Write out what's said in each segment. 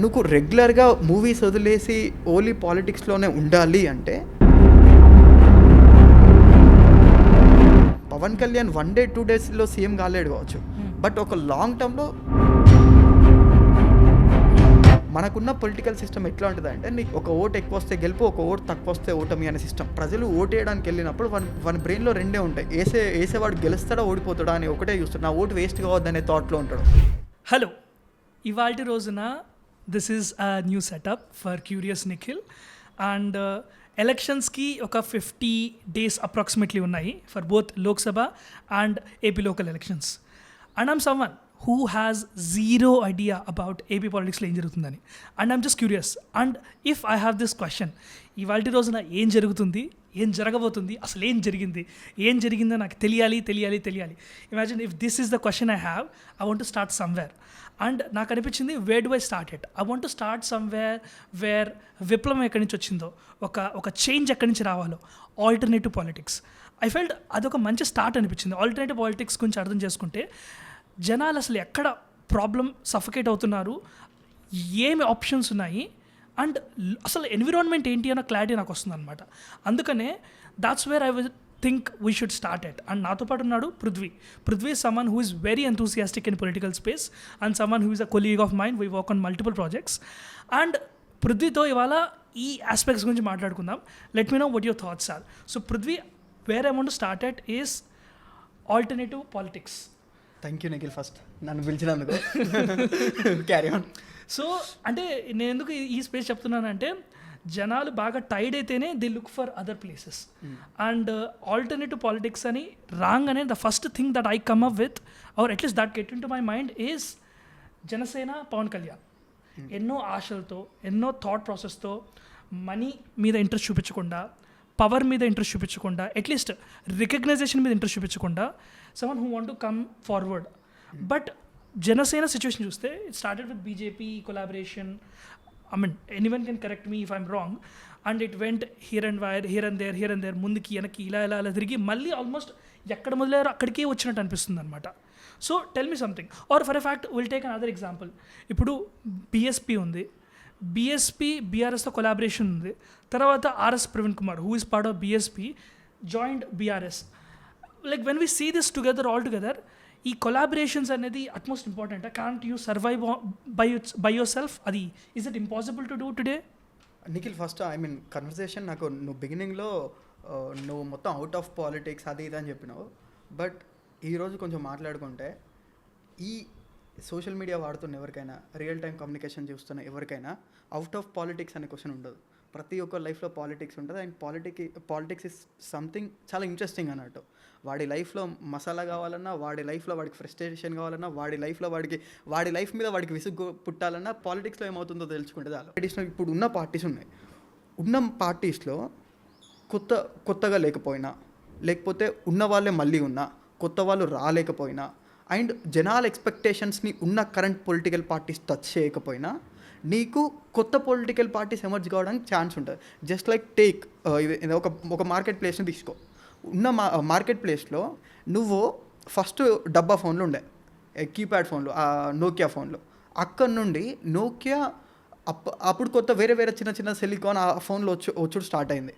నువ్వు రెగ్యులర్గా మూవీస్ వదిలేసి ఓన్లీ పాలిటిక్స్లోనే ఉండాలి అంటే పవన్ కళ్యాణ్ 1 day 2 daysలో సీఎం కాలేడు కావచ్చు, బట్ ఒక లాంగ్ టర్మ్లో మనకున్న పొలిటికల్ సిస్టమ్ ఎట్లా ఉంటుంది అంటే నీకు ఒక ఓటు ఎక్కువ వస్తే గెలుపు, ఒక ఓటు తక్కువ వస్తే ఓటమి అనే సిస్టమ్. ప్రజలు ఓటు వేయడానికి వెళ్ళినప్పుడు వన్ బ్రెయిన్లో రెండే ఉంటాయి, వేసేవాడు గెలుస్తాడా ఓడిపోతాడా అని ఒకటే చూస్తాడు, నా ఓటు వేస్ట్ కావద్దనే థాట్లో ఉంటాడు. హలో, ఇవాల్టి రోజున this is a new setup for curious Nikhil. And ఎలక్షన్స్కి ఒక 50 days అప్రాక్సిమేట్లీ ఉన్నాయి for both Lok Sabha and AP local elections. And I'm someone who has zero idea about AP పాలిటిక్స్లో ఏం జరుగుతుందని. And I'm just curious. And if I have this question, ఇవాళ రోజున ఏం జరుగుతుంది, ఏం జరగబోతుంది, అసలు ఏం జరిగిందో నాకు తెలియాలి. Imagine if this is the question I have, I want to start somewhere. And నాకు అనిపించింది, wear do I start it? I want to start somewhere where విప్లవం ఎక్కడి నుంచి వచ్చిందో, ఒక చేంజ్ ఎక్కడి నుంచి రావాలో, ఆల్టర్నేటివ్ పాలిటిక్స్. ఐ ఫెల్ట్ అదొక మంచి స్టార్ట్ అనిపించింది. ఆల్టర్నేటివ్ పాలిటిక్స్ గురించి అర్థం చేసుకుంటే జనాలు అసలు ఎక్కడ ప్రాబ్లం సఫకేట్ అవుతున్నారు, ఏమి ఆప్షన్స్ ఉన్నాయి, అండ్ అసలు ఎన్విరాన్మెంట్ ఏంటి అన్న క్లారిటీ నాకు వస్తుంది అనమాట. అందుకనే that's where I will think we should start at. And నాతో పాటు ఉన్నాడు Prithvi Samman who is very enthusiastic in political space and Samman who is a colleague of mind. We work on multiple projects. And పృథ్వీతో ఇవాళ ఈ ఆస్పెక్ట్స్ గురించి మాట్లాడుకుందాం. Let me know what your thoughts are. So Prithvi, where I want to start at is alternative politics. Thank you Nikhil, first నన్ను పిలిచినందుకు. Carry on. So అంటే నేను ఎందుకు ఈ స్పేస్ చెప్తున్నానంటే, జనాలు బాగా టైడ్ అయితేనే they look for other places. And alternative politics అని రాగానే the first thing that I come up with, or at least that get into my mind is Janasena, Pawan Kalyan. ఎన్నో ఆశలతో, ఎన్నో థాట్ ప్రాసెస్తో, మనీ మీద ఇంట్రెస్ట్ చూపించకుండా, పవర్ మీద ఇంట్రెస్ట్ చూపించకుండా, అట్లీస్ట్ రికగ్నైజేషన్ మీద ఇంట్రెస్ట్ చూపించకుండా, someone who want to come forward. But JanaSena situation చూస్తే, it started with BJP collaboration. I mean, anyone can correct me if I'm wrong. And it went here and there, ముందుకి వెనక్కి ఇలా తిరిగి మళ్ళీ almost ఎక్కడ మొదలయ్యారో అక్కడికే వచ్చినట్టు అనిపిస్తుంది అనమాట. So tell me something, or for a fact will take another example. ఇప్పుడు బీఎస్పీ ఉంది, బీఆర్ఎస్తో కొలాబరేషన్ ఉంది. తర్వాత RS Praveen Kumar, who is part of BSP, joint BRS. Like when we see this together, all together, ఈ కొలాబరేషన్స్ అనేది utmost important. Can't you survive by yourself? అది is it impossible to do today? Nikhil, first conversation నాకు నువ్వు బిగినింగ్లో నువ్వు మొత్తం out of politics అది ఇది అని చెప్పినావు. బట్ ఈరోజు కొంచెం మాట్లాడుకుంటే, ఈ సోషల్ మీడియా వాడుతున్న ఎవరికైనా, రియల్ టైం కమ్యూనికేషన్ చూస్తున్న ఎవరికైనా అవుట్ ఆఫ్ పాలిటిక్స్ అనే క్వశ్చన్ ఉండదు. ప్రతి ఒక్క లైఫ్లో పాలిటిక్స్ ఉంటుంది. అండ్ పాలిటిక్స్ ఇస్ సంథింగ్ చాలా ఇంట్రెస్టింగ్ అన్నట్టు. వాడి లైఫ్లో మసాలా కావాలన్నా, వాడి లైఫ్లో వాడికి ఫ్రస్ట్రేషన్ కావాలన్నా, వాడి లైఫ్లో వాడి లైఫ్ మీద వాడికి విసుగు పుట్టాలన్నా, పాలిటిక్స్లో ఏమవుతుందో తెలుసుకుంటే చాలు. ట్రెడిషనల్ ఇప్పుడు ఉన్న పార్టీస్ ఉన్నాయి. ఉన్న పార్టీస్లో కొత్తగా లేకపోయినా, లేకపోతే ఉన్న వాళ్ళే మళ్ళీ ఉన్నా, కొత్త వాళ్ళు రాలేకపోయినా, అండ్ జనాల ఎక్స్పెక్టేషన్స్ని ఉన్న కరెంట్ పొలిటికల్ పార్టీస్ టచ్ చేయకపోయినా, నీకు కొత్త పొలిటికల్ పార్టీస్ ఎమర్జ్ కావడానికి ఛాన్స్ ఉంటుంది. జస్ట్ లైక్ టేక్ ఒక మార్కెట్ ప్లేస్ని తీసుకో. ఉన్న మార్కెట్ ప్లేస్లో నువ్వు ఫస్ట్ డబ్బా ఫోన్లు ఉండే, కీప్యాడ్ ఫోన్లు, నోకియా ఫోన్లు. అక్కడ నుండి నోకియా అప్పుడు కొత్త వేరే చిన్న సిలికాన్ ఆ ఫోన్లు వచ్చుడు స్టార్ట్ అయింది.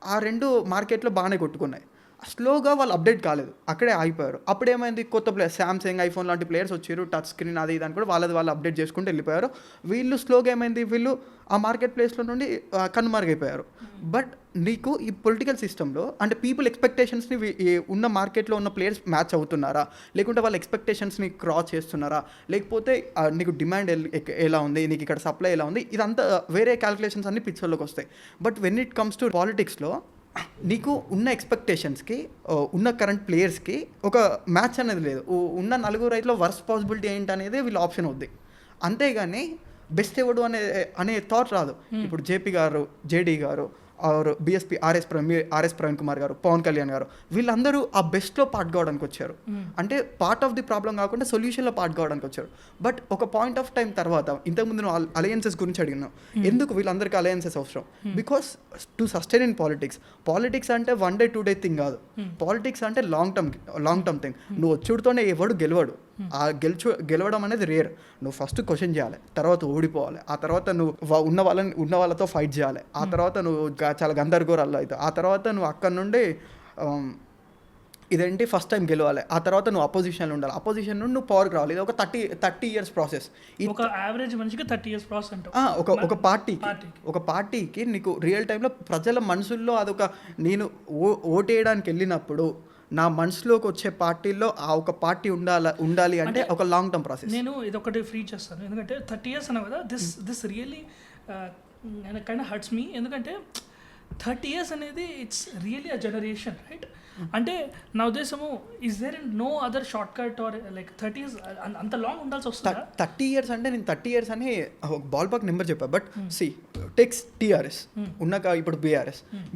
ఆ రెండు మార్కెట్లో బాగానే కొట్టుకున్నాయి. స్లోగా వాళ్ళు అప్డేట్ కాలేదు, అక్కడే ఆగిపోయారు. అప్పుడేమైంది, కొత్త ప్లేయర్స్ శాంసంగ్, ఐఫోన్ లాంటి ప్లేయర్స్ వచ్చారు, టచ్ స్క్రీన్ అది ఇది అని కూడా వాళ్ళు అప్డేట్ చేసుకుంటూ వెళ్ళిపోయారు. వీళ్ళు స్లోగా ఏమైంది, వీళ్ళు ఆ మార్కెట్ ప్లేస్లో నుండి కనుమరుగైపోయారు. బట్ నీకు ఈ పొలిటికల్ సిస్టంలో అంటే పీపుల్ ఎక్స్పెక్టేషన్స్ని ఉన్న మార్కెట్లో ఉన్న ప్లేయర్స్ మ్యాచ్ అవుతున్నారా, లేకుంటే వాళ్ళ ఎక్స్పెక్టేషన్స్ని క్రాస్ చేస్తున్నారా, లేకపోతే నీకు డిమాండ్ ఎలా ఉంది, నీకు ఇక్కడ సప్లై ఎలా ఉంది, ఇదంతా వేరే క్యాలిక్యులేషన్స్ అన్ని పిక్చర్లోకి వస్తాయి. But when it comes to పాలిటిక్స్లో నీకు ఉన్న ఎక్స్పెక్టేషన్స్కి, ఉన్న కరెంట్ ప్లేయర్స్కి ఒక మ్యాచ్ అనేది లేదు. ఉన్న నలుగురు రైతులో వర్స్ట్ పాసిబిలిటీ ఏంటి అనేది వీళ్ళ ఆప్షన్ అవుద్ది. అంతేగాని బెస్ట్ ఎవడు అనే థాట్ రాదు. ఇప్పుడు జేపీ గారు, జేడీ గారు, ఆర్ బీఎస్పీ ఆర్ఎస్ ప్రవీణ్ కుమార్ గారు, పవన్ కళ్యాణ్ గారు, వీళ్ళందరూ ఆ బెస్ట్లో పార్ట్ కావడానికి వచ్చారు. అంటే పార్ట్ ఆఫ్ ది ప్రాబ్లం కాకుండా సొల్యూషన్లో పార్ట్ కావడానికి వచ్చారు. బట్ ఒక పాయింట్ ఆఫ్ టైం తర్వాత, ఇంతకుముందు నువ్వు అలయన్సెస్ గురించి అడిగినావు, ఎందుకు వీళ్ళందరికీ అలయన్సెస్ అవసరం? Because to sustain in politics అంటే 1 day 2 day థింగ్ కాదు. పాలిటిక్స్ అంటే లాంగ్ టర్మ్ థింగ్. నువ్వు వచ్చుడుతోనే ఎవడు గెలవడు. ఆ గెలవడం అనేది రేర్. నువ్వు ఫస్ట్ క్వశ్చన్ చేయాలి, తర్వాత ఓడిపోవాలి, ఆ తర్వాత నువ్వు ఉన్న వాళ్ళతో ఫైట్ చేయాలి, ఆ తర్వాత నువ్వు చాలా గందరగోళాల్లో అవుతావు, ఆ తర్వాత నువ్వు అక్కడ నుండి ఇదేంటి ఫస్ట్ టైం గెలవాలి, ఆ తర్వాత నువ్వు అపోజిషన్లో ఉండాలి, అపోజిషన్ నుండి నువ్వు పవర్కి రావాలి. ఇది ఒక 30 years ప్రాసెస్. ఒక యావరేజ్ మనిషికి 30 years ప్రాసెస్ అంటావు. ఒక పార్టీకి నీకు రియల్ టైంలో ప్రజల మనసుల్లో అదొక నేను ఓటేయడానికి వెళ్ళినప్పుడు నా మనసులోకి వచ్చే పార్టీల్లో ఆ ఒక పార్టీ ఉండాలి అంటే ఒక లాంగ్ టర్మ్ ప్రాసెస్. నేను ఇదొకటి ఫ్రీ చేస్తాను, ఎందుకంటే 30 years అన్నా కదా, this really kind hurts me. ఎందుకంటే 30 years అనేది it's really a generation, right? అంటే నా ఉద్దేశము, is there no other short cut or like 30 years అంత లాంగ్ ఉండాల్సి వస్తుంది? 30 years అంటే నేను 30 years అని బాల్ పాక్ నెంబర్ చెప్పా. బట్ సి టెక్స్ టీఆర్ఎస్ ఉన్నాక ఇప్పుడు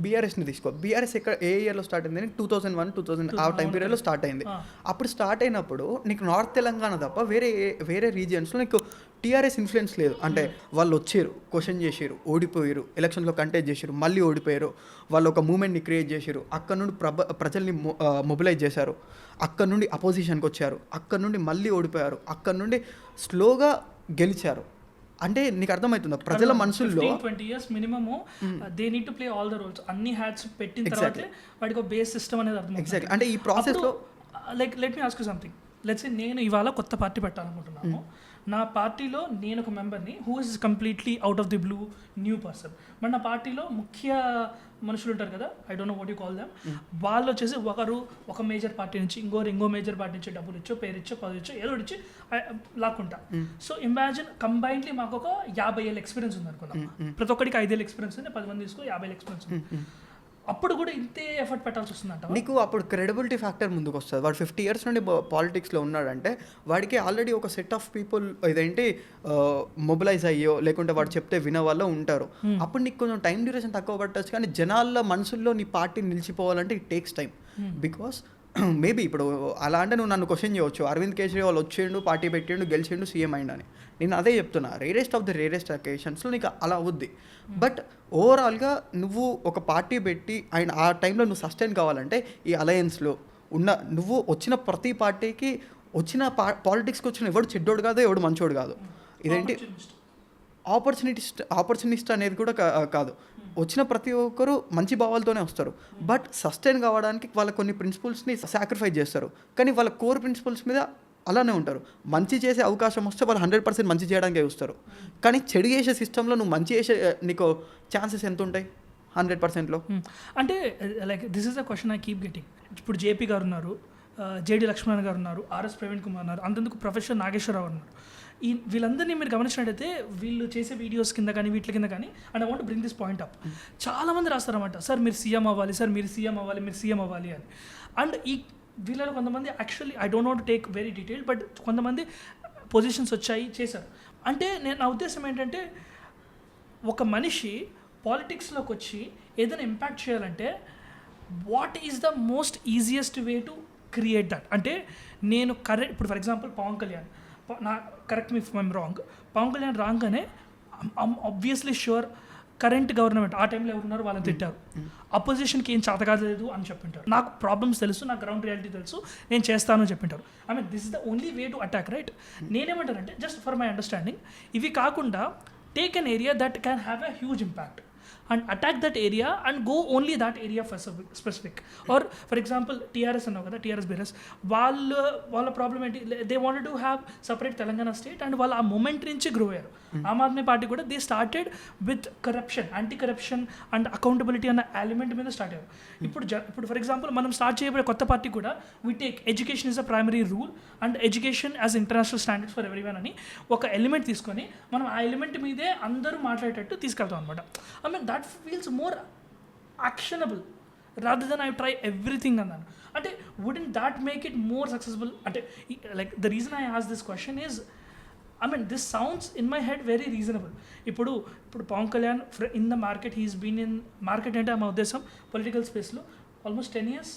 బీఆర్ఎస్ని తీసుకో. బీఆర్ఎస్ ఏ ఇయర్లో స్టార్ట్ అయింది? 2001, 2000 ఆ టైం పీరియడ్లో స్టార్ట్ అయింది. అప్పుడు స్టార్ట్ అయినప్పుడు నీకు నార్త్ తెలంగాణ తప్ప వేరే రీజియన్స్లో నీకు టీఆర్ఎస్ ఇన్ఫ్లుయెన్స్ లేదు. అంటే వాళ్ళు వచ్చారు, క్వశ్చన్ చేసారు, ఓడిపోయారు, ఎలక్షన్లో కంటెస్ట్ చేసారు, మళ్ళీ ఓడిపోయారు, వాళ్ళు ఒక మూమెంట్ని క్రియేట్ చేశారు, అక్కడ నుండి ప్రజల్ని మొబిలైజ్ చేశారు, అక్కడ నుండి అపోజిషన్కి వచ్చారు, అక్కడ నుండి మళ్ళీ ఓడిపోయారు, అక్కడ నుండి స్లోగా గెలిచారు. అంటే నీకు అర్థమవుతుందా ప్రజల మనసుల్లో 20 years minimum they need to play all the roles, అన్ని హ్యాట్స్ పెట్టిన తర్వాత వాడికి ఒక బేస్ సిస్టమ్ అనేది అర్థం. ఎగ్జాక్ట్లీ. అంటే ఈ ప్రాసెస్లో like let me ask you something. Let's say నేను ఇవాళ కొత్త పార్టీ పెట్టాలనుకుంటున్నాను. నా పార్టీలో నేను ఒక మెంబర్ని who is completely out of the blue new person. మరి నా పార్టీలో ముఖ్య మనుషులు ఉంటారు కదా, I don't know what you call them, వాళ్ళు వచ్చేసి ఒకరు ఒక మేజర్ పార్టీ నుంచి ఇంకో మేజర్ పార్టీ నుంచి డబ్బులు ఇచ్చో, పేరు ఇచ్చో, పదవి ఇచ్చో, ఏదో ఇచ్చి లాక్కుంటా. సో ఇమాజిన్ కంబైన్లీ మాకు ఒక 50 ఏళ్ళ ఎక్స్పీరియన్స్ ఉంది అనుకున్నాం. ప్రతి ఒక్కరికి 5 ఏళ్ళ ఎక్స్పీరియన్స్ ఉంది, 10 మంది తీసుకో 50 ఏళ్ళ ఎక్స్పీరియన్స్ ఉంది. అప్పుడు కూడా ఇంతే ఎఫర్ట్ పెట్టాల్సి వస్తుందంట. నీకు అప్పుడు క్రెడిబిలిటీ ఫ్యాక్టర్ ముందుకు వస్తుంది. వాడు 50 years నుండి పాలిటిక్స్లో ఉన్నాడంటే వాడికి ఆల్రెడీ ఒక సెట్ ఆఫ్ పీపుల్ ఇదేంటి మొబిలైజ్ అయ్యో లేకుంటే వాడు చెప్తే వినే వాళ్ళు ఉంటారు. అప్పుడు నీకు కొంచెం టైం డ్యూరేషన్ తక్కువ పట్టచ్చు, కానీ జనాల మనసుల్లో నీ పార్టీ నిలిచిపోవాలంటే it takes time. Because maybe ఇప్పుడు అలా అంటే నువ్వు నన్ను క్వశ్చన్ చేయవచ్చు, అరవింద్ కేజ్రీవాల్ వచ్చిండు, పార్టీ పెట్టిండు, గెలిచిండు, సీఎం అయిండు అని. నేను అదే చెప్తున్నా, రేరెస్ట్ ఆఫ్ ది రేరెస్ట్ అకేషన్స్లో నీకు అలా అవుద్ది. బట్ ఓవరాల్గా నువ్వు ఒక పార్టీ పెట్టి అండ్ ఆ టైంలో నువ్వు సస్టైన్ కావాలంటే ఈ అలయన్స్లో నువ్వు వచ్చిన ప్రతి పార్టీకి పాలిటిక్స్కి వచ్చిన ఎవడు చెడ్డోడు కాదు, ఎవడు మంచోడు కాదు. ఇదేంటి ఆపర్చునిస్ట్ అనేది కూడా కాదు. వచ్చిన ప్రతి ఒక్కరు మంచి భావాలతోనే వస్తారు, బట్ సస్టైన్ కావడానికి వాళ్ళ కొన్ని ప్రిన్సిపల్స్ని సాక్రిఫైస్ చేస్తారు, కానీ వాళ్ళ కోర్ ప్రిన్సిపల్స్ మీద అలానే ఉంటారు. మంచి చేసే అవకాశం వస్తే వాళ్ళు 100% మంచి చేయడానికే చూస్తారు, కానీ చెడు చేసే సిస్టంలో నువ్వు మంచి చేసే నీకు ఛాన్సెస్ ఎంత ఉంటాయి? 100%లో. అంటే like this is the question I keep getting. ఇప్పుడు జేపీ గారు ఉన్నారు, జేడి లక్ష్మణ్ గారు ఉన్నారు, ఆర్ఎస్ ప్రవీణ్ కుమార్ ఉన్నారు, అంతెందుకు ప్రొఫెసర్ నాగేశ్వరరావు ఉన్నారు. వీళ్ళందరినీ మీరు గమనించినట్టయితే వీళ్ళు చేసే వీడియోస్ కింద కానీ వీటి కింద కానీ, and I want bring this point up, చాలామంది రాస్తారన్నమాట, సార్ మీరు సీఎం అవ్వాలి, సార్ మీరు సీఎం అవ్వాలి, మీరు సీఎం అవ్వాలి అని. అండ్ ఈ వీళ్ళలో కొంతమంది actually I don't want take very detail, but కొంతమంది పొజిషన్స్ వచ్చాయి చేశారు. అంటే నా ఉద్దేశం ఏంటంటే, ఒక మనిషి పాలిటిక్స్లోకి వచ్చి ఏదైనా ఇంపాక్ట్ చేయాలంటే what is the most easiest way to create that. అంటే నేను ఇప్పుడు for example Pawan Kalyan, correct me if I'm wrong, Pawan Kalyan రాగానే ఆబ్వియస్లీ ష్యూర్ కరెంట్ గవర్నమెంట్ ఆ టైంలో ఎవరున్నారు వాళ్ళని తిట్టారు, అపోజిషన్కి ఏం చేతకాలేదు అని చెప్పింటారు, నాకు ప్రాబ్లమ్స్ తెలుసు, నాకు గ్రౌండ్ రియాలిటీ తెలుసు, నేను చేస్తాను అని చెప్పింటారు. I mean this is the only way to attack, right? నేనేమంటానంటే, జస్ట్ ఫర్ మై అండర్స్టాండింగ్, ఇవి కాకుండా take an area that can have a huge impact and attack that area and go only that area for specific. Or for example TRS అన్నావు కదా, TRS BRS వాళ్ళ problem ఏంటి, they wanted to have separate Telangana state, and వాళ్ళు ఆ moment నుంచి grow అయ్యారు. Aam Aadmi party కూడా they started with corruption, anti corruption and accountability అన్న ఎలిమెంట్ మీద స్టార్ట్ అయ్యారు. ఇప్పుడు ఫర్ ఎగ్జాంపుల్ మనం స్టార్ట్ చేయబడే కొత్త పార్టీ కూడా we take education is a primary rule and education as international standards for everyone అని ఒక ఎలిమెంట్ తీసుకొని మనం ఆ ఎలిమెంట్ మీదే అందరూ మాట్లాడేటట్టు తీసుకెళ్తాం అనమాట. I mean that feels more actionable rather than I try everything అన్నాను. అంటే wouldn't that make it more successful? అంటే like the reason I ask this question is, I mean this sounds in my head very reasonable. ఇప్పుడు Pawan Kalyan in the market, he's been in market అంటే మా ఉద్దేశం political స్పేస్లో almost 10 years,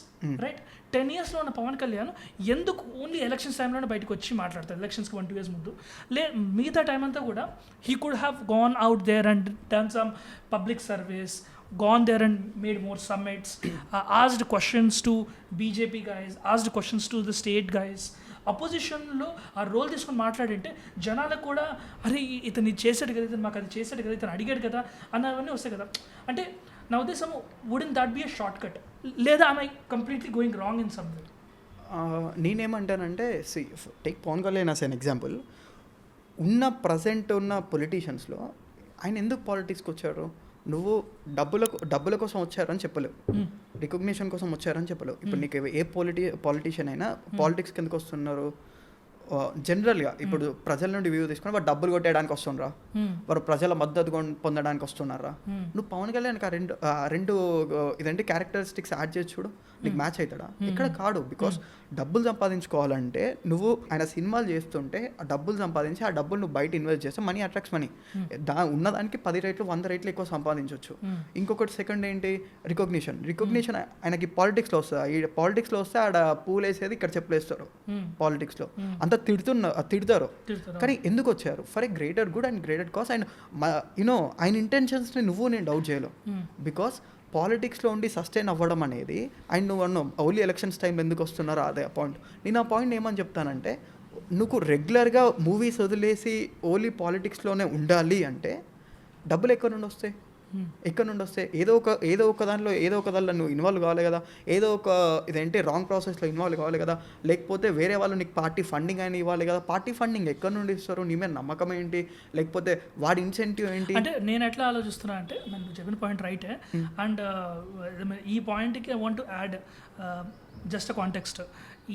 right? 10 yearsలో ఉన్న పవన్ కళ్యాణ్ ఎందుకు only elections టైంలోనే బయటకు వచ్చి మాట్లాడతారు, ఎలక్షన్స్కి 1-2 years ముందు? మిగతా టైం అంతా కూడా he could have gone out there and done some public service, gone there and made more summits, asked questions to BJP guys, asked questions to the state guys, అపోజిషన్లో ఆ రోల్ తీసుకొని మాట్లాడింటే జనాలకు కూడా అరే ఇతను చేశాడు కదా, ఇతను మాకు అది చేశాడు కదా, ఇతను అడిగాడు కదా అన్నవన్నీ వస్తాయి కదా. అంటే నా ఉద్దేశం wouldn't that be a shortcut, లేదా I completely going wrong in some way? నేనేమంటానంటే take Pawan Kalyan as an example. Present ఉన్న పొలిటీషియన్స్లో ఆయన ఎందుకు పాలిటిక్స్కి వచ్చారు? నువ్వు డబ్బుల కోసం వచ్చారని చెప్పలేవు, రికగ్నిషన్ కోసం వచ్చారని చెప్పలేవు. ఇప్పుడు నీకు ఏ పాలిటీషియన్ అయినా పాలిటిక్స్కి ఎందుకు వస్తున్నారు? జనరల్గా ఇప్పుడు ప్రజల నుండి వ్యూ తీసుకుని వాడు డబ్బులు కొట్టేయడానికి వస్తున్నారా, వారు ప్రజల మద్దతు పొందడానికి వస్తున్నారా? నువ్వు పవన్ కళ్యాణ్కి రెండు ఇదంటే క్యారెక్టరిస్టిక్స్ యాడ్ చేసి చూడు, నీకు మ్యాచ్ అవుతాడా? ఇక్కడ కాడు. బికాస్ డబ్బులు సంపాదించుకోవాలంటే నువ్వు ఆయన సినిమాలు చేస్తుంటే ఆ డబ్బులు సంపాదించి ఆ డబ్బులు నువ్వు బయట ఇన్వెస్ట్ చేస్తే మనీ అట్రాక్ట్స్ మనీ. ఉన్నదానికి 10 రెట్లు 100 రెట్లు ఎక్కువ సంపాదించవచ్చు. ఇంకొకటి సెకండ్ ఏంటి, రికగ్నిషన్ ఆయనకి పాలిటిక్స్లో వస్తుంది. ఈ పాలిటిక్స్లో వస్తే ఆడ పూలు వేసేది ఇక్కడ చెప్పులేస్తారు. పాలిటిక్స్లో అంత తిడతారు, కానీ ఎందుకు వచ్చారు? For a greater good and greater cause. And ఆయన ఇంటెన్షన్స్ని నేను డౌట్ చేయలేవు. బికాస్ పాలిటిక్స్లో ఉండి సస్టైన్ అవ్వడం అనేది, అండ్ నువ్వు అన్నావు ఓన్లీ ఎలక్షన్స్ టైంలో ఎందుకు వస్తున్నారో అదే పాయింట్. నేను ఆ పాయింట్ ఏమని చెప్తానంటే, నువ్వు రెగ్యులర్గా మూవీస్ వదిలేసి ఓన్లీ పాలిటిక్స్లోనే ఉండాలి అంటే డబ్బులు ఎక్కడి నుండి వస్తాయి? ఏదో ఒక దానిలో నువ్వు ఇన్వాల్వ్ కావాలి కదా, ఏదో ఒక ఇదేంటి రాంగ్ ప్రాసెస్లో ఇన్వాల్వ్ కావాలి కదా, లేకపోతే వేరే వాళ్ళు నీకు పార్టీ ఫండింగ్ అయినా ఇవ్వాలి కదా. పార్టీ ఫండింగ్ ఎక్కడి నుండి ఇస్తారు? నీ మీద నమ్మకం ఏంటి, లేకపోతే వాడి ఇన్సెంటివ్ ఏంటి? అంటే నేను ఎట్లా ఆలోచిస్తున్నా అంటే, నేను చెప్పిన పాయింట్ రైటే. అండ్ ఈ పాయింట్కి I want to add just context.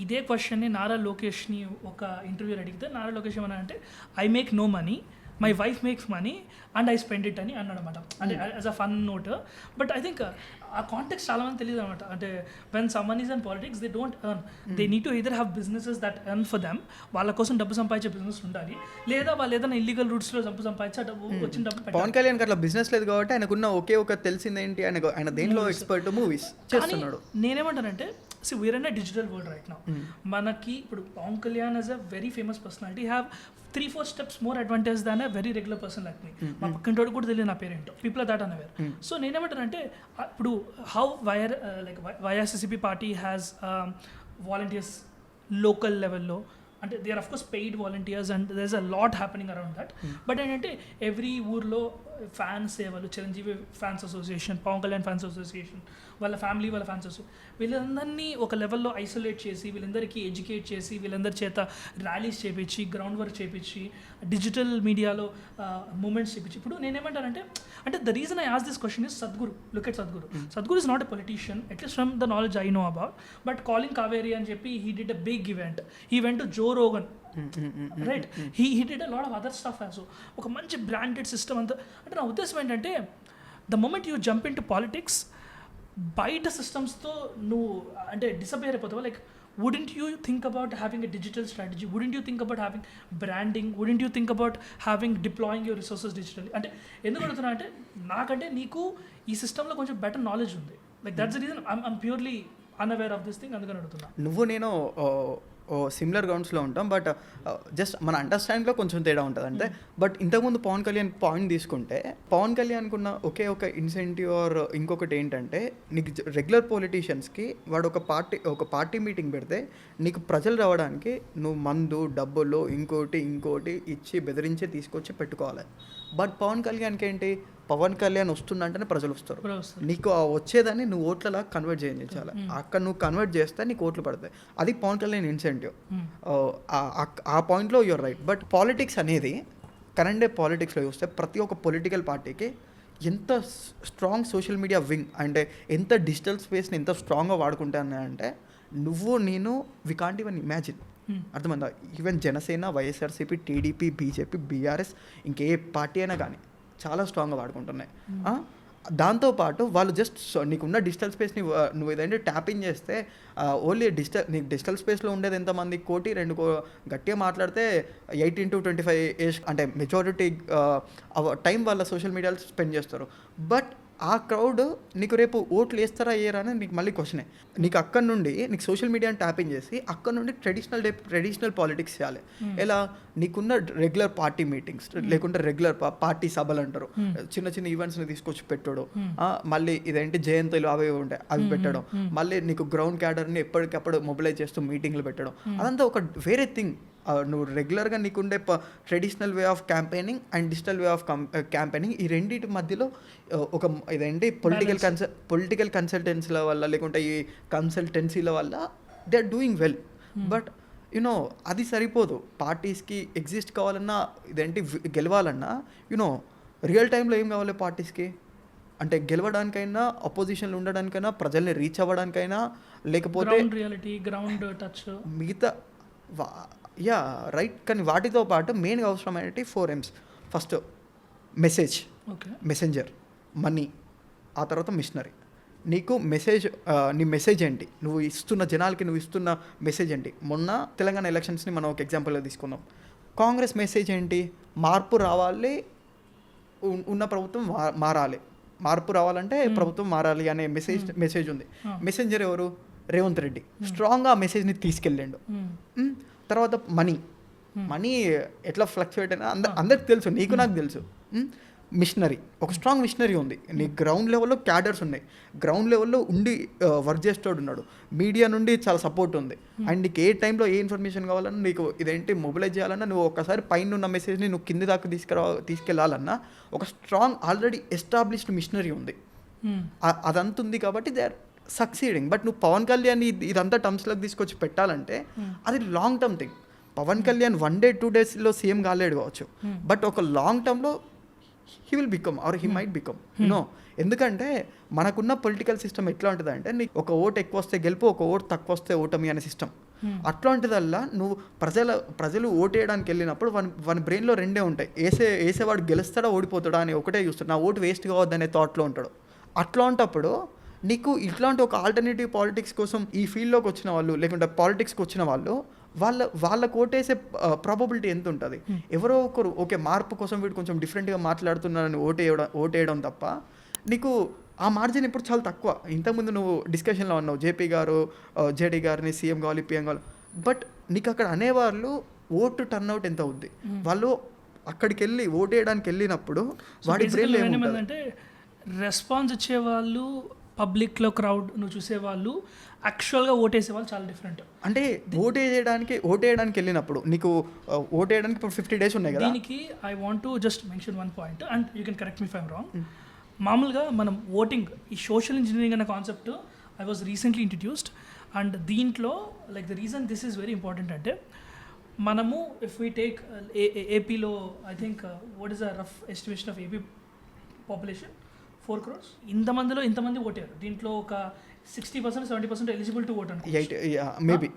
ఇదే క్వశ్చన్ని నారా లోకేష్ని ఒక ఇంటర్వ్యూలో అడిగితే నారా లోకేష్ ఏమన్నా అంటే, I make no money, my wife makes money and I spend it అని అన్నాడు అనమాట. అంటే as a fun note. But I think ఆ కాంటెక్స్ట్ చాలా మంది తెలియదు అనమాట. అంటే when someone is in politics they don't earn, they need to either have businesses that earn for them, వాళ్ళ కోసం డబ్బు సంపాదించే బిజినెస్ ఉండాలి, లేదా వాళ్ళు ఏదైనా ఇల్లీగల్ రూట్స్లో డబ్బు సంపాదించే డబ్బు వచ్చిన డబ్బు. పవన్ కళ్యాణ్ అట్లా బిజినెస్ లేదు కాబట్టి ఆయనకున్న ఒకే ఒక తెలిసిందేంటి, ఆయన దేనిలో ఎక్స్పర్ట్, మూవీస్ చేస్తున్నాడు. నేనేమంటానంటే, see we're in a digital world right now. మనకి ఇప్పుడు Pawan Kalyan as a very famous personality have 3-4 steps more advantage than a very regular person like me. మా పక్కింటోడు కూడా తెలియదు నా పేరేంటో, people are that unaware. So నేనేమంటానంటే, ఇప్పుడు how YSRCP party has volunteers local లెవెల్లో, అంటే they are of course paid volunteers and there is a lot happening around that. But ఏంటంటే ఎవ్రీ ఊర్లో ఫ్యాన్స్ సేవలు, Chiranjeevi fans association, Pawan Kalyan fans association, వాళ్ళ family వాళ్ళ fans association, వీళ్ళందరినీ ఒక లెవెల్లో ఐసోలేట్ చేసి, వీళ్ళందరికీ ఎడ్యుకేట్ చేసి, వీళ్ళందరి చేత ర్యాలీస్ చేయించి, గ్రౌండ్ వర్క్ చేయించి, డిజిటల్ మీడియాలో మూమెంట్స్ చేయించి. ఇప్పుడు నేనేమంటానంటే, అంటే the reason I ask this question is Sadhguru. Look at Sadhguru. Sadhguru is not a politician, at least from the knowledge I know about. But calling Cauvery అని చెప్పి he did a big event. He went to Joe Rogan, right? He did a lot of other stuff as. ఒక మంచి branded system అంతా. అంటే నా ఉద్దేశం ఏంటంటే, the moment you jump into politics, బయట సిస్టమ్స్తో నువ్వు అంటే డిసపేర్ అయిపోతావా? Like wouldn't you think about having a digital strategy? Wouldn't you think about having branding? Wouldn't you think about deploying your resources digitally? అంటే ఎందుకు అడుగుతున్నా అంటే, నాకంటే నీకు ఈ సిస్టంలో కొంచెం బెటర్ నాలెడ్జ్ ఉంది. Like that's the reason I'm purely unaware of this thing, అందుకని అడుగుతున్నా. నువ్వు నేను సిమిలర్ గ్రౌండ్స్లో ఉంటాం, బట్ జస్ట్ మన అండర్స్టాండింగ్లో కొంచెం తేడా ఉంటుంది అంతే. బట్ ఇంతకుముందు పవన్ కళ్యాణ్ పాయింట్ తీసుకుంటే, పవన్ కళ్యాణ్కి ఉన్న ఒకే ఒక ఇన్సెంటివ్ ఆర్ ఇంకొకటి ఏంటంటే, నీకు రెగ్యులర్ పొలిటీషియన్స్కి వాడు ఒక పార్టీ మీటింగ్ పెడితే నీకు ప్రజలు రావడానికి నువ్వు మందు, డబ్బులు, ఇంకోటి ఇచ్చి బెదిరించి తీసుకొచ్చి పెట్టుకోవాలి. బట్ పవన్ కళ్యాణ్కి ఏంటి, పవన్ కళ్యాణ్ వస్తుందంటేనే ప్రజలు వస్తారు. నీకు వచ్చేదాన్ని నువ్వు ఓట్లలా కన్వర్ట్ చేయించాలి. అక్కడ నువ్వు కన్వర్ట్ చేస్తే నీకు ఓట్లు పడతాయి. అది పవన్ కళ్యాణ్ ఇన్సెంటివ్. ఆ పాయింట్లో యూర్ రైట్. బట్ పాలిటిక్స్ అనేది కరెంట్ డే పాలిటిక్స్లో చూస్తే ప్రతి ఒక్క పొలిటికల్ పార్టీకి ఎంత స్ట్రాంగ్ సోషల్ మీడియా వింగ్, అంటే ఎంత డిజిటల్ స్పేస్ని ఎంత స్ట్రాంగ్గా వాడుకుంటాను అంటే, నేను వి కాంట్ ఈవెన్ ఇమాజిన్. అర్థమైందా? Even Janasena, YSRCP, TDP, BJP, BRS, ఇంకే పార్టీ అయినా కానీ చాలా స్ట్రాంగ్గా వాడుకుంటున్నాయి. దాంతోపాటు వాళ్ళు జస్ట్ నీకున్న డిజిటల్ స్పేస్ని నువ్వు ఏదంటే ట్యాపింగ్ చేస్తే ఓన్లీ నీకు డిజిటల్ స్పేస్లో ఉండేది ఎంతమంది, 1-2 గట్టిగా మాట్లాడితే 18 to 25 ఏజ్, అంటే మెజారిటీ టైం వాళ్ళ సోషల్ మీడియాలో స్పెండ్ చేస్తారు. బట్ ఆ క్రౌడ్ నీకు రేపు ఓట్లు వేస్తారా వేయరా అని నీకు మళ్ళీ క్వశ్చనే. నీకు అక్కడ నుండి నీకు సోషల్ మీడియాని ట్యాపింగ్ చేసి అక్కడ నుండి ట్రెడిషనల్ పాలిటిక్స్ చేయాలి. ఎలా నీకున్న రెగ్యులర్ పార్టీ మీటింగ్స్ లేకుంటే రెగ్యులర్ పార్టీ సభలు అంటారు, చిన్న చిన్న ఈవెంట్స్ని తీసుకొచ్చి పెట్టడం, మళ్ళీ ఇదేంటి జయంతులు అవి ఉంటాయి అవి పెట్టడం, మళ్ళీ నీకు గ్రౌండ్ క్యాడర్ని ఎప్పటికప్పుడు మొబిలైజ్ చేస్తూ మీటింగ్లు పెట్టడం, అదంతా ఒక వేరే థింగ్. నువ్వు రెగ్యులర్గా నీకుండే traditional way of campaigning and digital way of campaigning ఈ రెండింటి మధ్యలో ఒక ఇదేంటి పొలిటికల్ కన్సల్టెన్సీల వల్ల లేకుంటే ఈ కన్సల్టెన్సీల వల్ల they are doing well. But you know అది సరిపోదు. పార్టీస్కి ఎగ్జిస్ట్ కావాలన్నా ఇదేంటి గెలవాలన్నా రియల్ టైంలో ఏం కావాలి పార్టీస్కి అంటే గెలవడానికైనా అపోజిషన్లో ఉండడానికైనా ప్రజల్ని రీచ్ అవ్వడానికైనా లేకపోతే గ్రౌండ్ టచ్ మిగతా రైట్. కానీ వాటితో పాటు మెయిన్గా అవసరమైనవి 4 M's. First message, messenger, money, ఆ తర్వాత మిషనరీ. నీకు మెసేజ్, నీ మెసేజ్ ఏంటి, నువ్వు ఇస్తున్న జనాలకి నువ్వు ఇస్తున్న మెసేజ్ ఏంటి. మొన్న తెలంగాణ ఎలక్షన్స్ని మనం ఒక ఎగ్జాంపుల్గా తీసుకుందాం. కాంగ్రెస్ మెసేజ్ ఏంటి, మార్పు రావాలి, ఉన్న ప్రభుత్వం మారాలి, మార్పు రావాలంటే ప్రభుత్వం మారాలి అనే మెసేజ్ ఉంది. మెసెంజర్ ఎవరు, రేవంత్ రెడ్డి స్ట్రాంగ్గా ఆ మెసేజ్ని తీసుకెళ్ళిండు. తర్వాత మనీ ఎట్లా ఫ్లక్చువేట్ అయినా అందరికి తెలుసు, నీకు నాకు తెలుసు. మిషనరీ, ఒక స్ట్రాంగ్ మిషనరీ ఉంది. నీ గ్రౌండ్ లెవెల్లో క్యాడర్స్ ఉన్నాయి, గ్రౌండ్ లెవెల్లో ఉండి వర్క్ చేసేటోడు ఉన్నాడు, మీడియా నుండి చాలా సపోర్ట్ ఉంది. అండ్ నీకు ఏ టైంలో ఏ ఇన్ఫర్మేషన్ కావాలన్నా నీకు ఇదేంటి మొబిలైజ్ చేయాలన్నా నువ్వు ఒకసారి పైన ఉన్న మెసేజ్ని నువ్వు కింది దాకా తీసుకెళ్ళాలన్నా ఒక స్ట్రాంగ్ ఆల్రెడీ ఎస్టాబ్లిష్డ్ మిషనరీ ఉంది. అదంతా ఉంది కాబట్టి దే ఆర్ సక్సీడింగ్. బట్ నువ్వు పవన్ కళ్యాణ్ ఇదంతా టర్మ్స్లోకి తీసుకొచ్చి పెట్టాలంటే అది long term thing. Pawan Kalyan 1 day 2 daysలో సీఎం కాలేడు కావచ్చు, బట్ ఒక లాంగ్ టర్మ్లో he will become or he might become. ఎందుకంటే మనకున్న పొలిటికల్ సిస్టమ్ ఎట్లా ఉంటుందంటే నీకు ఒక ఓటు ఎక్కువ వస్తే గెలుపు, ఒక ఓటు తక్కువ వస్తే ఓటమి అనే సిస్టమ్. అట్లాంటిదల్లా నువ్వు ప్రజలు ఓటు వేయడానికి వెళ్ళినప్పుడు వన్ బ్రెయిన్లో 2 ఉంటాయి. వేసేవాడు గెలుస్తాడా ఓడిపోతాడా అని ఒకటే చూస్తాడు, నా ఓటు వేస్ట్ కావద్దనే థాట్లో ఉంటాడు. అట్లాంటప్పుడు నీకు ఇట్లాంటి ఒక ఆల్టర్నేటివ్ పాలిటిక్స్ కోసం ఈ ఫీల్డ్లోకి వచ్చిన వాళ్ళు లేకుంటే పాలిటిక్స్కి వచ్చిన వాళ్ళు వాళ్ళకు ఓటేసే ప్రాబబిలిటీ ఎంత ఉంటుంది. ఎవరో ఒకరు ఓకే మార్పు కోసం వీడు కొంచెం డిఫరెంట్గా మాట్లాడుతున్నారని ఓటేయడం తప్ప నీకు ఆ మార్జిన్ ఇప్పుడు చాలా తక్కువ. ఇంతకుముందు నువ్వు డిస్కషన్లో ఉన్నావు జేపీ గారు జేడీ గారిని సీఎం కావాలి పిఎం కావాలి, బట్ నీకు అక్కడ అనేవాళ్ళు ఓటు టర్న్అవుట్ ఎంత అవుద్ది, వాళ్ళు అక్కడికి వెళ్ళి ఓటేయడానికి వెళ్ళినప్పుడు వాడి బ్రెయిన్లో ఏముందంటే రెస్పాన్స్ ఇచ్చేవాళ్ళు పబ్లిక్లో క్రౌడ్ నువ్వు చూసేవాళ్ళు యాక్చువల్గా ఓటేసేవాళ్ళు చాలా డిఫరెంట్. అంటే ఓటేయడానికి వెళ్ళినప్పుడు నీకు ఓటేయడానికి ఇప్పుడు 50 days ఉన్నాయి కదా. దీనికి I want to just mention 1 point and you can correct me if I'm wrong. మామూలుగా మనం ఓటింగ్ ఈ సోషల్ ఇంజనీరింగ్ అనే concept I was recently introduced and దీంట్లో like the reason this is very important అంటే మనము ఇఫ్ వీ టేక్ ఏపీలో I think what is the rough estimation of AP population 4 crores. ఇంతమంది ఓటారు. దీంట్లో ఒక 60% 70% ఎలిజిబుల్ టు ఓట్ మేబీ.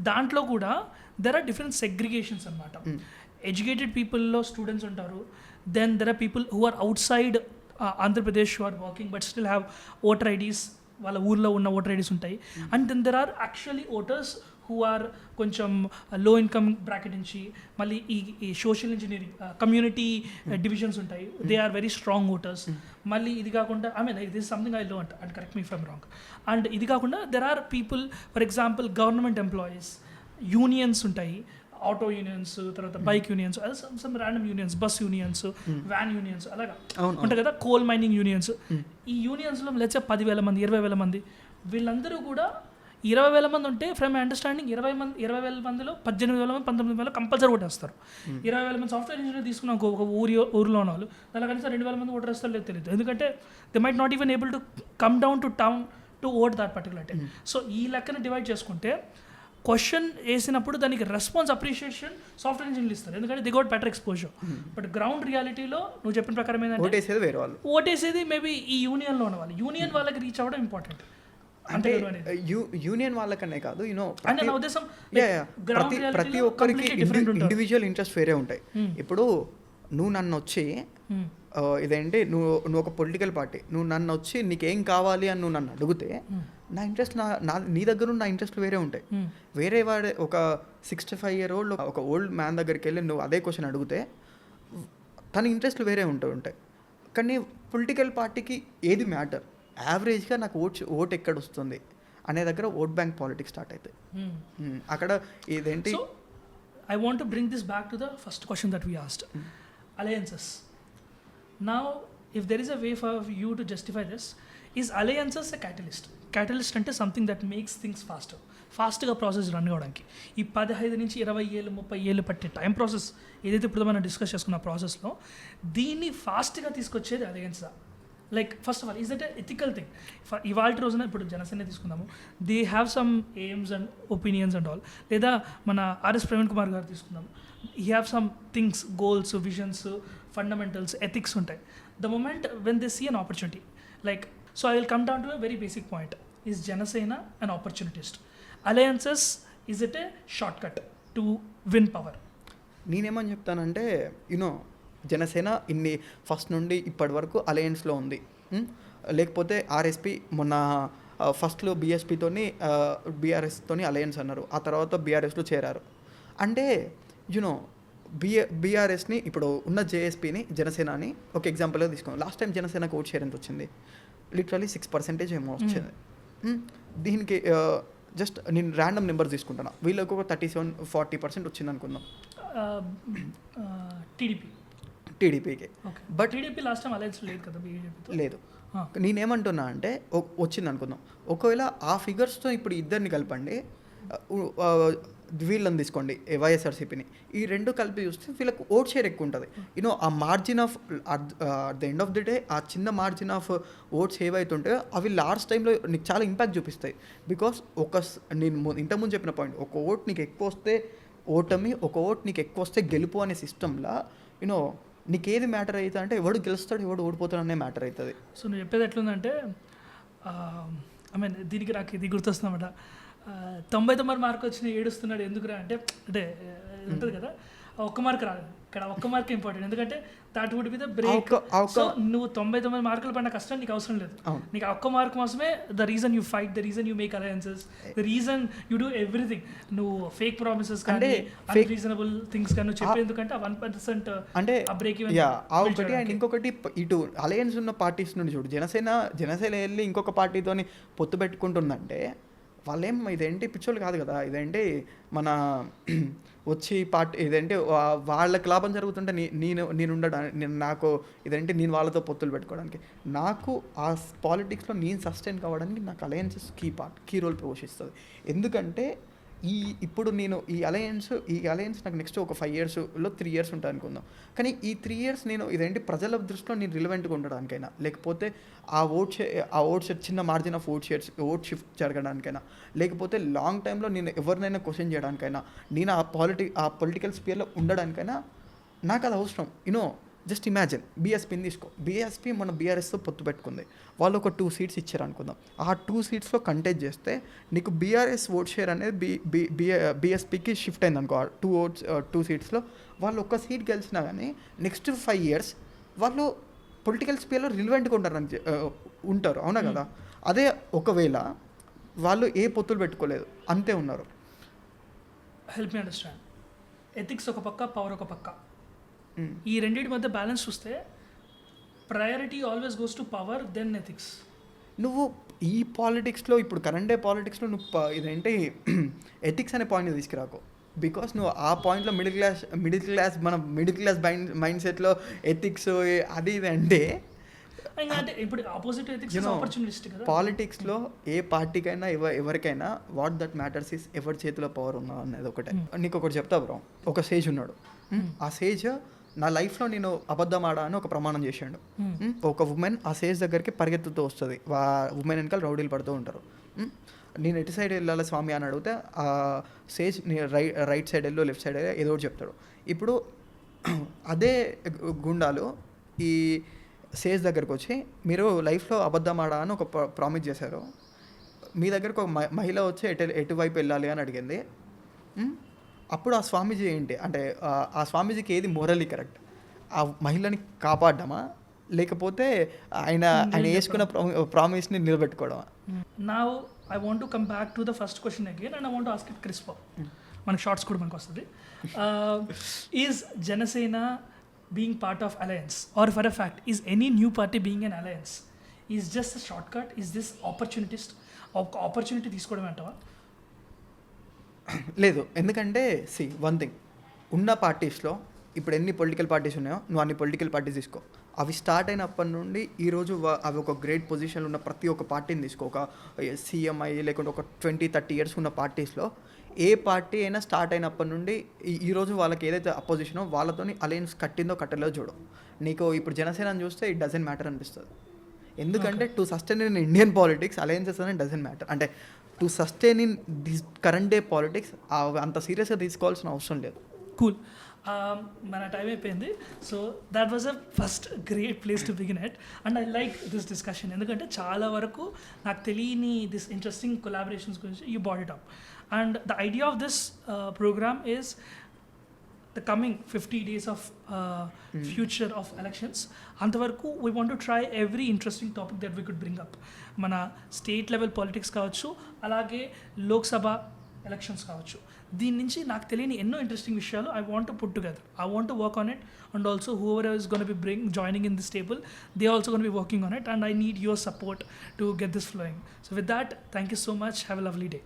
దాంట్లో కూడా there are different segregations అనమాట. ఎడ్యుకేటెడ్ పీపుల్లో స్టూడెంట్స్ ఉంటారు, then there are people who are outside Andhra Pradesh who are working but still have voter IDs, వాళ్ళ ఊర్లో ఉన్న ఓటర్ ఐడీస్ ఉంటాయి. And then there are actually voters who are కొంచెం low income bracket నుంచి మళ్ళీ ఈ సోషల్ ఇంజనీరింగ్ కమ్యూనిటీ డివిజన్స్ ఉంటాయి, they are very strong voters. మళ్ళీ ఇది కాకుండా I mean this something I learned and correct me if I'm wrong. And ఇది కాకుండా there are people for example government employees, unions ఉంటాయి, ఆటో యూనియన్స్, తర్వాత bike unions, some random unions, bus unions, van unions, అలాగా ఉంటాయి కదా, coal mining unions. ఈ యూనియన్స్లో let's 10,000 మంది 20,000 మంది వీళ్ళందరూ కూడా 20,000 మంది ఉంటే ఫ్రమ్ మై అండర్స్టాండింగ్ 20,000 మందిలో 18,000 మంది 19,000 కంపల్సరీ ఓటేస్తారు. 20,000 మంది సాఫ్ట్వేర్ ఇంజనీర్ తీసుకున్న ఒక ఊరిలో ఉన్న వాళ్ళు దాని కనీసం 2,000 మంది ఓటర్ వేస్తారు లేదు తెలియదు, ఎందుకంటే they might not even able to come down to town to vote that particular day. So ఈ లెక్కన డివైడ్ చేసుకుంటే క్వశ్చన్ వేసినప్పుడు దానికి రెస్పాన్స్ అప్రిషియేషన్ సాఫ్ట్వేర్ ఇంజనీర్లు ఇస్తారు, ఎందుకంటే they got better exposure. But ground రియాలిటీలో నువ్వు చెప్పిన ప్రకారం ఏంటంటే ఓటేసేది మేబీ ఈ యూనియన్లో ఉన్న వాళ్ళు, యూనియన్ వాళ్ళకి రీచ్ అవ్వడం ఇంపార్టెంట్. అంటే యూనియన్ వాళ్ళకనే కాదు, ప్రతి ఒక్కరికి ఇండివిజువల్ ఇంట్రెస్ట్ వేరే ఉంటాయి. ఇప్పుడు నువ్వు నన్ను వచ్చి ఇదేంటి నువ్వు ఒక పొలిటికల్ పార్టీ, నువ్వు నన్ను వచ్చి నీకేం కావాలి అని నువ్వు నన్ను అడిగితే నా ఇంట్రెస్ట్ నీ దగ్గర ఉన్న ఇంట్రెస్ట్ వేరే ఉంటాయి. వేరే వాడే ఒక 65-year-old ఒక ఓల్డ్ మ్యాన్ దగ్గరికి వెళ్ళి నువ్వు అదే క్వశ్చన్ అడిగితే తన ఇంట్రెస్ట్లు వేరే ఉంటాయి. కానీ పొలిటికల్ పార్టీకి ఏది మ్యాటర్, యావరేజ్గా నాకు ఓట్ ఎక్కడ వస్తుంది అనే దగ్గర ఓట్ బ్యాంక్ పాలిటిక్స్ స్టార్ట్ అవుతాయి. అక్కడ ఇదేంటి, So, I want to bring this back to the first question that we asked. Alliances. Now, if there is a way for you to justify this, is alliances a catalyst? Catalyst అంటే something that makes things ఫాస్ట్గా process run అవ్వడానికి. ఈ 15 నుంచి 20 ఏళ్ళు 30 ఏళ్ళు పట్టే time process ఏదైతే ఇప్పుడు మనం డిస్కస్ చేసుకున్న ప్రాసెస్లో దీన్ని ఫాస్ట్గా తీసుకొచ్చేది అలయన్సా? Like first of all, is that ethical thing? ఇవాళ రోజున ఇప్పుడు జనసేన తీసుకుందాము, they have some aims and opinions and all. లేదా మన ఆర్ఎస్ ప్రవీణ్ కుమార్ గారు తీసుకుందాము, he have some things, goals, visions, fundamentals, ethics ఉంటాయి. The moment when they see an opportunity, like, so I will come down to a very basic point. Is Janasena an opportunist? Alliances, is it a short cut to win power? నేనేమని చెప్తానంటే, you know Janasena ఇన్ని first నుండి ఇప్పటి వరకు అలయన్స్లో ఉంది. లేకపోతే RSP మొన్న ఫస్ట్లో బీఎస్పీతోని బీఆర్ఎస్తోని అలయన్స్ అన్నారు, ఆ తర్వాత బీఆర్ఎస్లో చేరారు. అంటే యూనో బీఆర్ఎస్ని ఇప్పుడు ఉన్న జేఎస్పీని జనసేనని ఒక ఎగ్జాంపుల్గా తీసుకున్నాం. లాస్ట్ టైం జనసేనకు ఓట్ షేర్ ఎంత వచ్చింది? లిటరలీ 6% ఏమో వచ్చింది. దీనికి జస్ట్ నేను ర్యాండమ్ నెంబర్స్ తీసుకుంటున్నా, వీళ్ళకి ఒక 37-40% వచ్చింది అనుకుందాం టీడీపీకి. But TDP last time alliance లేదు కదా, బీజేపీతో లేదు. నేనేమంటున్నా అంటే వచ్చింది అనుకుందాం, ఒకవేళ ఆ ఫిగర్స్తో ఇప్పుడు ఇద్దరిని కలపండి, వీళ్ళని తీసుకోండి వైఎస్ఆర్సీపీని, ఈ రెండు కలిపి చూస్తే వీళ్ళకి ఓట్ షేర్ ఎక్కువ ఉంటుంది. యూనో ఆ margin of at the end of the day ఆ చిన్న మార్జిన్ ఆఫ్ ఓట్స్ ఏవైతుంటాయో అవి లాస్ట్ టైంలో నీకు చాలా ఇంపాక్ట్ చూపిస్తాయి. బికాస్ నేను ఇంతకుముందు చెప్పిన పాయింట్, ఒక ఓట్ నీకు ఎక్కువ వస్తే ఓటమి, ఒక ఓట్ నీకు ఎక్కువ వస్తే గెలుపు అనే సిస్టంలో యూనో నీకేది మ్యాటర్ అవుతుంది అంటే ఎవడు గెలుస్తాడు ఎవడు ఓడిపోతాడు అనే మ్యాటర్ అవుతుంది. సో నువ్వు చెప్పేది ఎట్లుందంటే, ఐ మీన్ దీనికి నాకు ఇది గుర్తొస్తుందన్నమాట, 99 మార్కు వచ్చిన ఏడుస్తున్నాడు ఎందుకురా అంటే ఉంటుంది కదా, ఒక్క మార్క్ రాదు ఇక్కడ, ఒక్క మార్క్ ఇంపార్టెంట్, ఎందుకంటే that would be the break. So నువ్వు 99 మార్కులు పడిన కష్టం నీకు అవసరం లేదు, నీకు ఆ ఒక్క మార్క్ కోసమే the reason you fight, the reason you make alliances, the reason you do everything. నువ్వు ఫేక్ ప్రామిసెస్ కానీ అన్రీజనబుల్ థింగ్స్ కానీ నువ్వు చెప్పేందుకంటే 1% అంటే ఆ బ్రేక్ ఒకటి. అండ్ ఇంకొకటి, ఇటు అలయన్స్ ఉన్న పార్టీస్ నుండి చూడు, జనసేన వెళ్ళి ఇంకొక పార్టీతోని పొత్తు పెట్టుకుంటుందంటే వాళ్ళేం ఇదేంటి పిచ్చోళ్ళు కాదు కదా, ఇదేంటి మన వచ్చి పార్టీ ఇదేంటి వాళ్ళకి లాభం జరుగుతుంటే నేను ఉండడానికి నాకు ఇదేంటి నేను వాళ్ళతో పొత్తులు పెట్టుకోవడానికి, నాకు ఆ పాలిటిక్స్లో నేను సస్టైన్ కావడానికి నాకు అలయన్సెస్ కీ రోల్ పోషిస్తుంది. ఎందుకంటే ఇప్పుడు నేను ఈ అలయన్స్ నాకు నెక్స్ట్ ఒక 5 yearsలో 3 years ఉంటాను అనుకుందాం, కానీ ఈ 3 years నేను ఇదేంటి ప్రజల దృష్టిలో నేను రిలవెంట్గా ఉండడానికైనా, లేకపోతే ఆ ఓట్ షేర్ చిన్న మార్జిన్ ఆఫ్ ఓట్ షిఫ్ట్ జరగడానికైనా, లేకపోతే లాంగ్ టైంలో నేను ఎవరినైనా క్వశ్చన్ చేయడానికైనా, నేను ఆ పొలిటికల్ స్పియర్లో ఉండడానికైనా నాకు అది అవసరం. యూనో జస్ట్ ఇమాజిన్ బీఎస్పీని తీసుకో, బీఎస్పీ మన బీఆర్ఎస్తో పొత్తు పెట్టుకుంది, వాళ్ళు ఒక 2 seats ఇచ్చారు అనుకుందాం, ఆ 2 seatsలో కంటెస్ట్ చేస్తే నీకు బీఆర్ఎస్ ఓట్ షేర్ అనేది బీఎస్పీకి షిఫ్ట్ అయింది అనుకో, 2 seatsలో వాళ్ళు ఒక్క సీట్ గెలిచినా కానీ నెక్స్ట్ 5 years వాళ్ళు పొలిటికల్ స్పియర్లో రిలవెంట్గా ఉంటారు, అవునా కదా. అదే ఒకవేళ వాళ్ళు ఏ పొత్తులు పెట్టుకోలేదు, అంతే ఉన్నారు. హెల్ప్ మీ అండర్స్టాండ్, ఎథిక్స్ ఒక పక్క, పవర్ ఒక పక్క, ఈ రెండింటి మధ్య బ్యాలెన్స్ చూస్తే priority always goes to power then ethics. నువ్వు ఈ పాలిటిక్స్లో ఇప్పుడు కరెంట్ డే పాలిటిక్స్లో నువ్వు ఇదేంటి ఎథిక్స్ అనే పాయింట్ తీసుకురాకు, బికాస్ నువ్వు ఆ పాయింట్లో మిడిల్ క్లాస్ మైండ్ సెట్లో ఎథిక్స్ అది ఇది అంటే ఇప్పుడు ఆపోజిట్ ఎథిక్స్ ఆపర్చునిస్ట్ కదా. పాలిటిక్స్లో ఏ పార్టీకైనా ఎవరికైనా వాట్ దట్ మ్యాటర్స్ ఇస్ ఎవరి చేతిలో పవర్ ఉన్నా అనేది ఒకటే. నీకు ఒకటి చెప్తా బ్రో, ఒక సేజ్ ఉన్నాడు, ఆ సేజ్ నా లైఫ్లో నేను అబద్ధం ఆడా అని ఒక ప్రమాణం చేశాడు. ఒక ఉమెన్ ఆ సేజ్ దగ్గరికి పరిగెత్తుతూ వస్తుంది, ఉమెన్ వెనకాల రౌడీలు పడుతూ ఉంటారు. నేను ఎటు సైడ్ వెళ్ళాలి స్వామి అని అడిగితే ఆ సేజ్ రైట్ సైడ్ వెళ్ళు లెఫ్ట్ సైడ్ ఏదో ఒకటి చెప్తాడు. ఇప్పుడు అదే గుండాలు ఈ సేజ్ దగ్గరకు వచ్చి మీరు లైఫ్లో అబద్ధం ఆడా అని ఒక ప్రామిస్ చేశారు, మీ దగ్గరకు ఒక మహిళ వచ్చి ఎటువైపు వెళ్ళాలి అని అడిగింది. అప్పుడు ఆ స్వామీజీ ఏంటి అంటే ఆ స్వామీజీకి ఏది మోరల్లీ కరెక్ట్, ఆ మహిళని కాపాడమా లేకపోతే ఆయన వేసుకున్న ప్రామిస్ని నిలబెట్టుకోవడమా? Now I want to come back to the first question again and I want to ask it crisp. మనకి షార్ట్స్ కూడా మనకు వస్తుంది. Is Janasena being part of alliance, or for a fact, is any new party being an alliance is just a shortcut? Is this opportunist opportunity తీసుకోవడం అంటావా? లేదు, ఎందుకంటే one thing, ఉన్న పార్టీస్లో ఇప్పుడు ఎన్ని పొలిటికల్ పార్టీస్ ఉన్నాయో నువ్వు అన్ని పొలిటికల్ పార్టీస్ తీసుకో, అవి స్టార్ట్ అయినప్పటి నుండి ఈరోజు అవి ఒక గ్రేట్ పొజిషన్లో ఉన్న ప్రతి ఒక్క పార్టీని తీసుకో, ఒక సీఎంఐ లేకుంటే ఒక 20-30 ఇయర్స్ ఉన్న పార్టీస్లో ఏ పార్టీ అయినా స్టార్ట్ అయినప్పటి నుండి ఈరోజు వాళ్ళకి ఏదైతే అపోజిషనో వాళ్ళతో అలయన్స్ కట్టిందో కట్టలేదో చూడు. నీకు ఇప్పుడు జనసేనని చూస్తే ఇట్ డజంట్ మ్యాటర్ అనిపిస్తుంది. ఎందుకంటే to sustain in Indian politics alliances అనేది డజంట్ మ్యాటర్. అంటే to sustain in this current day politics అంత సీరియస్గా తీసుకోవాల్సిన అవసరం లేదు. కూల్. మన టైం అయిపోయింది. So that was a first great place to begin at, and I like this discussion. ఎందుకంటే చాలా వరకు నాకు తెలియని దిస్ ఇంట్రెస్టింగ్ కొలాబరేషన్స్ గురించి you brought it up. And the idea of this program is the coming 50 days of future of elections. అంతవరకు we want to try every interesting topic that we could bring up. మన state level politics కావచ్చు, అలాగే Lok Sabha elections కావచ్చు. దీని నుంచి నాకు తెలియని ఎన్నో ఇంట్రెస్టింగ్ విషయాలు I want to put together. I want to work on it, and also whoever is going to be joining in this table, they also going to be working on it, and I need your support to get this flowing. So with that, thank you so much. Have a lovely day.